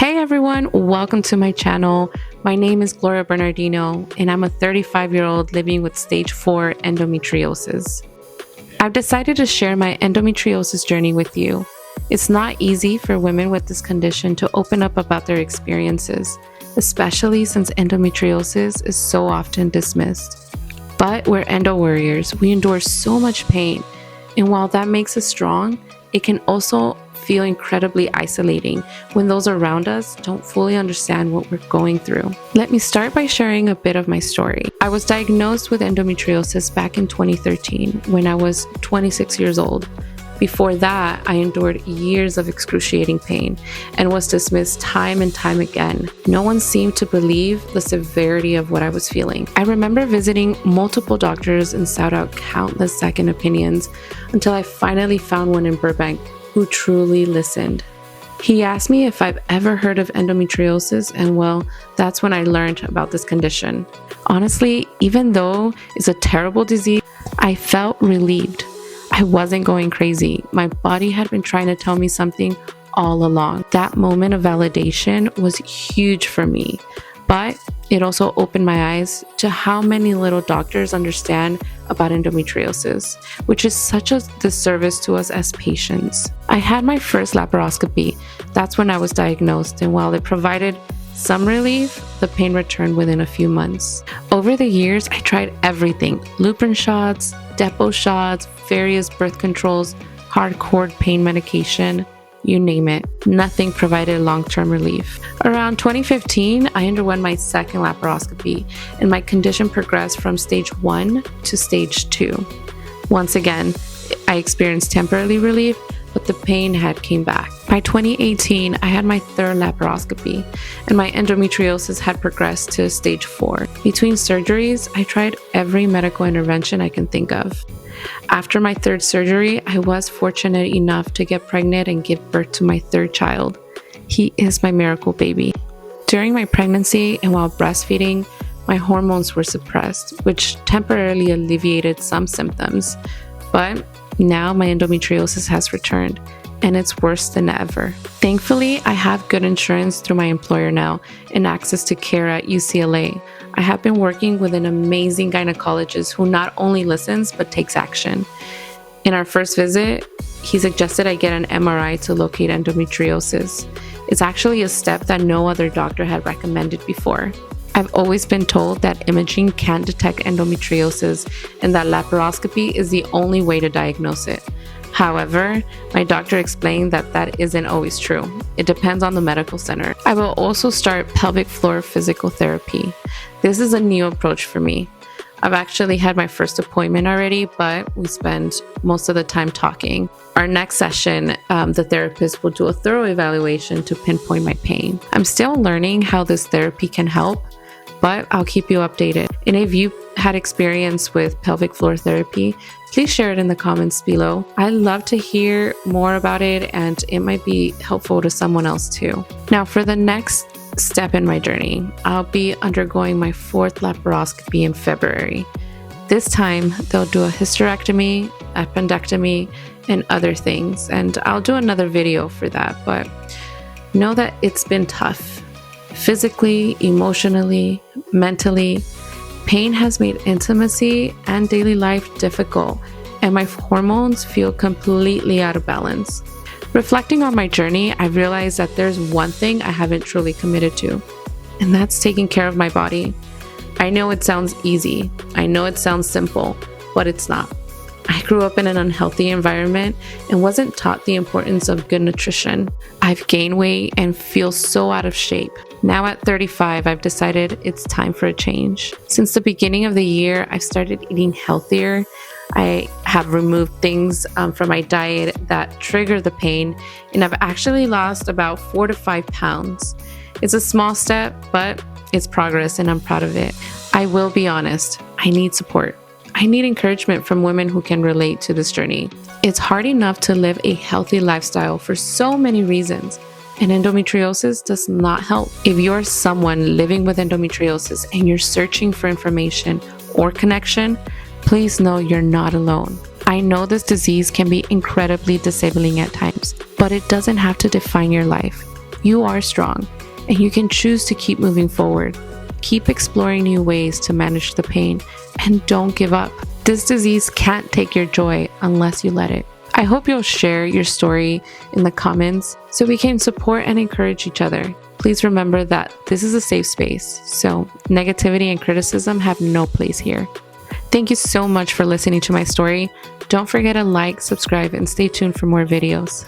Hey everyone, welcome to my channel. My name is Gloria Bernardino and I'm a 35-year-old living with stage 4 endometriosis. I've decided to share my endometriosis journey with you. It's not easy for women with this condition to open up about their experiences, especially since endometriosis is so often dismissed. But we're endo warriors. We endure so much pain, and while that makes us strong, it can also feel incredibly isolating when those around us don't fully understand what we're going through. Let me start by sharing a bit of my story. I was diagnosed with endometriosis back in 2013 when I was 26 years old. Before that, I endured years of excruciating pain and was dismissed time and time again. No one seemed to believe the severity of what I was feeling. I remember visiting multiple doctors and sought out countless second opinions until I finally found one in Burbank who truly listened. He asked me if I've ever heard of endometriosis, and well, that's when I learned about this condition. Honestly, even though it's a terrible disease, I felt relieved. I wasn't going crazy. My body had been trying to tell me something all along. That moment of validation was huge for me, but it also opened my eyes to how many little doctors understand about endometriosis, which is such a disservice to us as patients. I had my first laparoscopy. That's when I was diagnosed, and while it provided some relief, the pain returned within a few months. Over the years, I tried everything: Lupron shots, Depo shots, various birth controls, hardcore pain medication, you name it. Nothing provided long-term relief. Around 2015, I underwent my second laparoscopy, and my condition progressed from stage 1 to stage 2. Once again, I experienced temporary relief, but the pain had came back. By 2018, I had my third laparoscopy, and my endometriosis had progressed to stage 4. Between surgeries, I tried every medical intervention I can think of. After my third surgery, I was fortunate enough to get pregnant and give birth to my third child. He is my miracle baby. During my pregnancy and while breastfeeding, my hormones were suppressed, which temporarily alleviated some symptoms. But now my endometriosis has returned, and it's worse than ever. Thankfully, I have good insurance through my employer now and access to care at UCLA. I have been working with an amazing gynecologist who not only listens but takes action. In our first visit, he suggested I get an MRI to locate endometriosis. It's actually a step that no other doctor had recommended before. I've always been told that imaging can't detect endometriosis and that laparoscopy is the only way to diagnose it. However, my doctor explained that that isn't always true. It depends on the medical center. I will also start pelvic floor physical therapy. This is a new approach for me. I've actually had my first appointment already, but we spend most of the time talking. Our next session, the therapist will do a thorough evaluation to pinpoint my pain. I'm still learning how this therapy can help, but I'll keep you updated. And if you had experience with pelvic floor therapy, please share it in the comments below. I'd love to hear more about it, and it might be helpful to someone else too. Now, for the next step in my journey, I'll be undergoing my 4th laparoscopy in February. This time, they'll do a hysterectomy, appendectomy, and other things, and I'll do another video for that, but know that it's been tough. Physically, emotionally, mentally, pain has made intimacy and daily life difficult, and my hormones feel completely out of balance. Reflecting on my journey, I've realized that there's one thing I haven't truly committed to, and that's taking care of my body. I know it sounds easy. I know it sounds simple, but it's not. I grew up in an unhealthy environment and wasn't taught the importance of good nutrition. I've gained weight and feel so out of shape. Now at 35, I've decided it's time for a change. Since the beginning of the year, I've started eating healthier. I have removed things from my diet that trigger the pain, and I've actually lost about 4 to 5 pounds. It's a small step, but it's progress, and I'm proud of it. I will be honest, I need support. I need encouragement from women who can relate to this journey. It's hard enough to live a healthy lifestyle for so many reasons, and endometriosis does not help. If you're someone living with endometriosis and you're searching for information or connection, please know you're not alone. I know this disease can be incredibly disabling at times, but it doesn't have to define your life. You are strong. and you can choose to keep moving forward. Keep exploring new ways to manage the pain, and don't give up. This disease can't take your joy unless you let it. I hope you'll share your story in the comments so we can support and encourage each other. Please remember that this is a safe space, so negativity and criticism have no place here. Thank you so much for listening to my story. Don't forget to like, subscribe, and stay tuned for more videos.